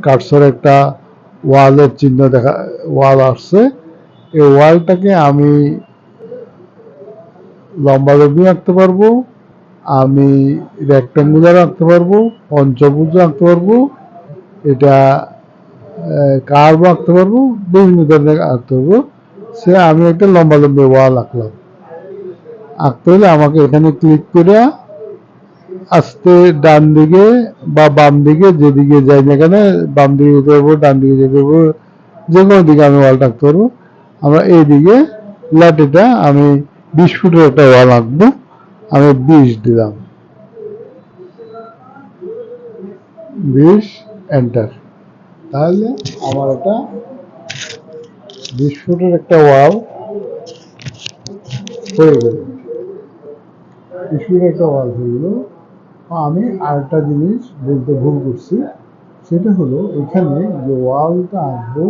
কাটছর একটা ওয়ালের চিহ্ন দেখা, ওয়াল আসছে। এই ওয়ালটাকে আমি লম্বালম্বি আঁকতে পারবো, আমি রেক্টাঙ্গুলার আঁকতে পারবো, পঞ্চভুজ আঁকতে পারবো, এটা কার্ভ আঁকতে পারবো, বিভিন্ন ধরনের আঁকতে পারবো। সে আমি একটা লম্বালম্বি ওয়াল আঁকলাম। আঁকতে হলে আমাকে এখানে ক্লিক করে আস্তে ডান দিকে বা বাম দিকে, যেদিকে যাই না কেন, বাম দিকে যেতে পারবো, ডান দিকে যেতে পারবো, যে কোনো দিকে আমি ওয়ালটা আঁকতে পারবো। আমরা এইদিকে লাঠিটা আমি 20 ফুটের একটা ওয়াল আঁকবো। আমি 20 দিলাম, 20 এন্টার। তাহলে আমার একটা 20 ফুটের একটা ওয়াল হয়ে গেল। 20 ফুটের একটা ওয়াল হয়ে গেল। আমি আরেকটা জিনিস বলতে ভুল করছি, সেটা হলো এখানে যে ওয়ালটা আঁকবো